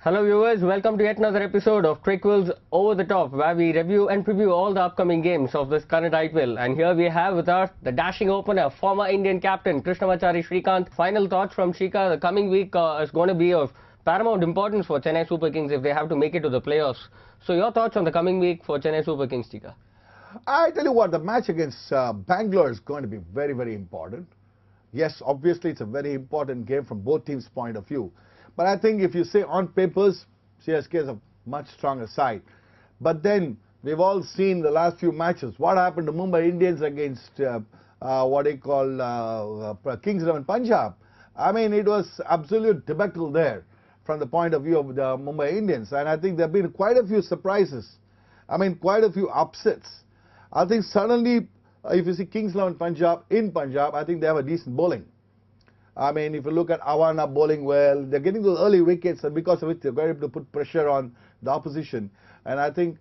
Hello viewers, welcome to yet another episode of Crickville's Over the Top, where we review and preview all the upcoming games of this current IPL. And here we have with us the dashing opener, former Indian captain Krishnamachari Srikanth. Final thoughts from Shrikant. The coming week is going to be of paramount importance for Chennai Super Kings if they have to make it to the playoffs. So your thoughts on the coming week for Chennai Super Kings, Shrikant? I tell you what, the match against Bangalore is going to be very, very important. Yes, obviously it's a very important game from both teams' point of view. But I think if you say on papers, CSK is a much stronger side. But then we've all seen the last few matches. What happened to Mumbai Indians against Kings 11 Punjab? I mean, it was absolute debacle there from the point of view of the Mumbai Indians. And I think there have been quite a few surprises. I mean, quite a few upsets. I think suddenly, if you see Kings 11 Punjab in Punjab, I think they have a decent bowling. I mean, if you look at Awana bowling well, they're getting those early wickets, and because of which they're able to put pressure on the opposition. And I think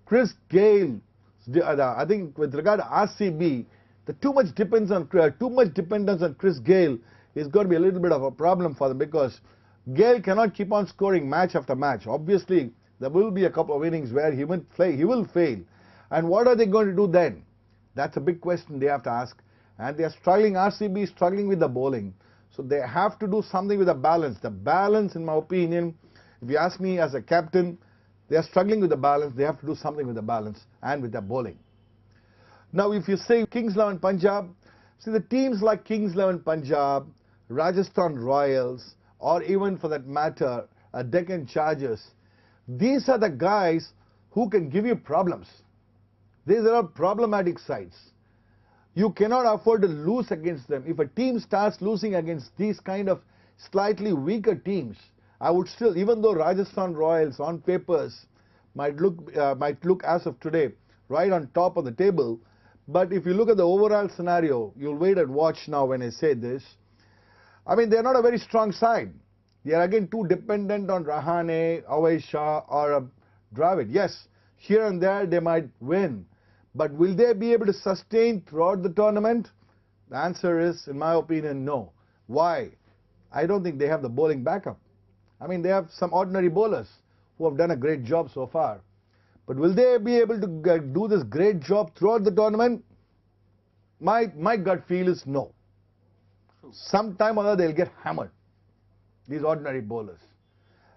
Chris Gayle, I think with regard to RCB, the too much dependence on Chris Gayle is going to be a little bit of a problem for them, because Gayle cannot keep on scoring match after match. Obviously, there will be a couple of innings where he will fail. And what are they going to do then? That's a big question they have to ask. And they are struggling, RCB is struggling with the bowling. So they have to do something with the balance. The balance, in my opinion, if you ask me as a captain, they are struggling with the balance. They have to do something with the balance and with the bowling. Now, if you say Kings 11 Punjab, see the teams like Kings 11 Punjab, Rajasthan Royals, or even for that matter, Deccan Chargers, these are the guys who can give you problems. These are problematic sides. You cannot afford to lose against them. If a team starts losing against these kind of slightly weaker teams, I would still, even though Rajasthan Royals on papers might look as of today right on top of the table, but if you look at the overall scenario, you'll wait and watch now when I say this. I mean, they're not a very strong side. They are again too dependent on Rahane, Awais Shah, or Dravid. Yes, here and there they might win. But will they be able to sustain throughout the tournament? The answer is, in my opinion, no. Why? I don't think they have the bowling backup. I mean, they have some ordinary bowlers who have done a great job so far. But will they be able to do this great job throughout the tournament? My gut feel is no. Sometime or other they'll get hammered, these ordinary bowlers.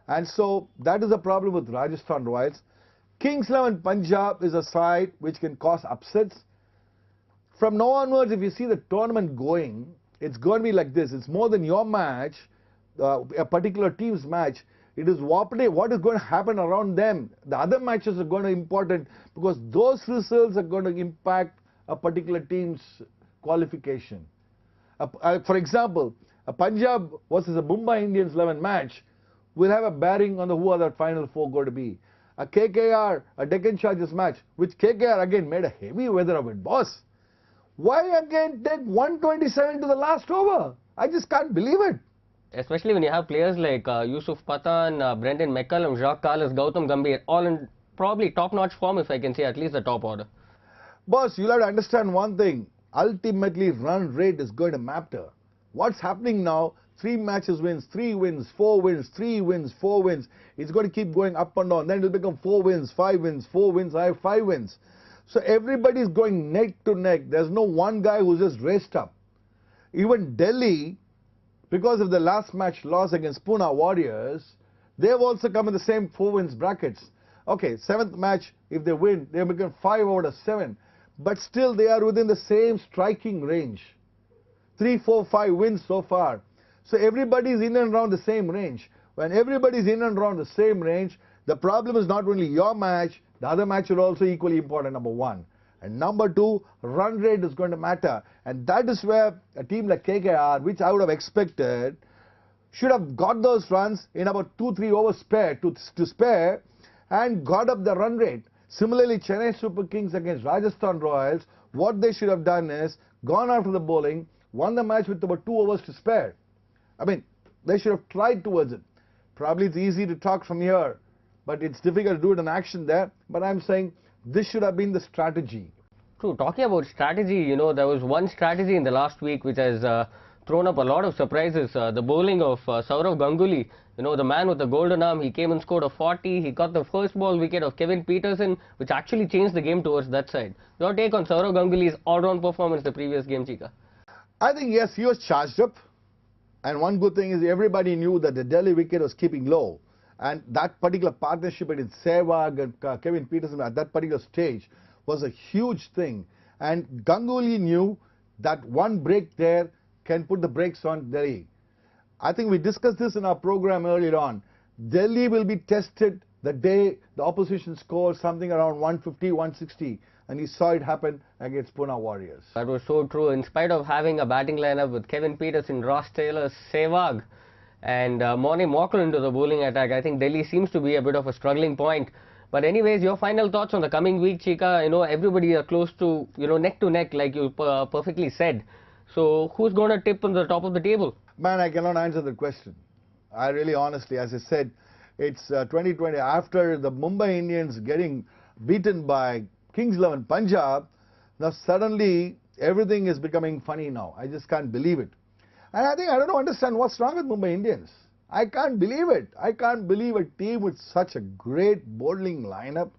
And so that is the problem with Rajasthan Royals. Kings 11 Punjab is a side which can cause upsets. From now onwards, if you see the tournament going, it's going to be like this. It's more than your match, a particular team's match. It is what is going to happen around them. The other matches are going to be important because those results are going to impact a particular team's qualification. For example, a Punjab versus a Mumbai Indians 11 match will have a bearing on who are the final four going to be. A KKR, a Deccan Chargers match, which KKR again made a heavy weather of it, boss. Why again take 127 to the last over? I just can't believe it. Especially when you have players like Yusuf Pathan, Brendan McCullum, Jacques Kallis, Gautam Gambhir, all in probably top-notch form, if I can say, at least the top order. Boss, you'll have to understand one thing. Ultimately, run rate is going to matter. What's happening now? 3 matches wins, 3 wins, 4 wins, 3 wins, 4 wins. It's going to keep going up and down. Then it will become 4 wins, 5 wins, 4 wins, 5 wins. So everybody's going neck to neck. There's no one guy who's just raced up. Even Delhi, because of the last match loss against Pune Warriors, they've also come in the same 4 wins brackets. Okay, 7th match, if they win, they become 5 out of 7. But still they are within the same striking range. 3, 4, 5 wins so far. So everybody's in and around the same range. When everybody's in and around the same range, the problem is not only your match, the other match is also equally important, number 1. And number 2, run rate is going to matter. And that is where a team like KKR, which I would have expected, should have got those runs in about 2-3 overs to spare and got up the run rate. Similarly, Chennai Super Kings against Rajasthan Royals, what they should have done is gone after the bowling, won the match with about 2 overs to spare. I mean, they should have tried towards it. Probably it's easy to talk from here, but it's difficult to do it in action there. But I'm saying this should have been the strategy. True. Talking about strategy, you know, there was one strategy in the last week which has thrown up a lot of surprises. The bowling of Sourav Ganguly, you know, the man with the golden arm, he came and scored a 40. He got the first ball wicket of Kevin Peterson, which actually changed the game towards that side. Your take on Sourav Ganguly's all-round performance the previous game, Chika? I think, yes, he was charged up. And one good thing is everybody knew that the Delhi wicket was keeping low. And that particular partnership between Sehwag and Kevin Peterson at that particular stage was a huge thing. And Ganguly knew that one break there can put the brakes on Delhi. I think we discussed this in our program earlier on. Delhi will be tested the day the opposition scores something around 150, 160. And he saw it happen against Pune Warriors. That was so true. In spite of having a batting lineup with Kevin Peterson, Ross Taylor, Sehwag, and Morne Morkel into the bowling attack, I think Delhi seems to be a bit of a struggling point. But anyways, your final thoughts on the coming week, Chika? You know, everybody are close to, you know, neck to neck, like you perfectly said. So who's going to tip on the top of the table? Man, I cannot answer the question. I really honestly, as I said, it's 2020. After the Mumbai Indians getting beaten by Kings 11 Punjab, now suddenly everything is becoming funny now. I just can't believe it. And I don't understand what's wrong with Mumbai Indians. I can't believe it. I can't believe a team with such a great bowling lineup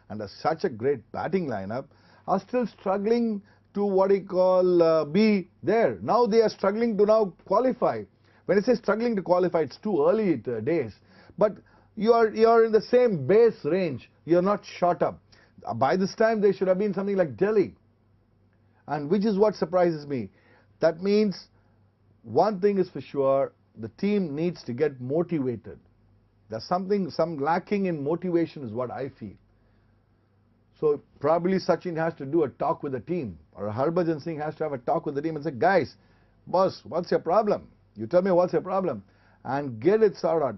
and such a great batting lineup are still struggling to what you call be there. Now they are struggling to now qualify. When I say struggling to qualify, it's too early days. But you are in the same base range. You're not shot up. By this time, they should have been something like Delhi. And which is what surprises me. That means one thing is for sure, the team needs to get motivated. There's some lacking in motivation is what I feel. So probably Sachin has to do a talk with the team, or Harbhajan Singh has to have a talk with the team and say, guys, boss, what's your problem? You tell me what's your problem and get it sorted out.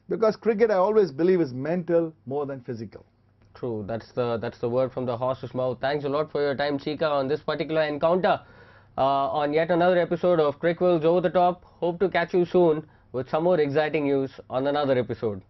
Because cricket, I always believe, is mental more than physical. True, that's the word from the horse's mouth. Thanks a lot for your time, Chika, on this particular encounter. On yet another episode of Crickville's Over the Top. Hope to catch you soon with some more exciting news on another episode.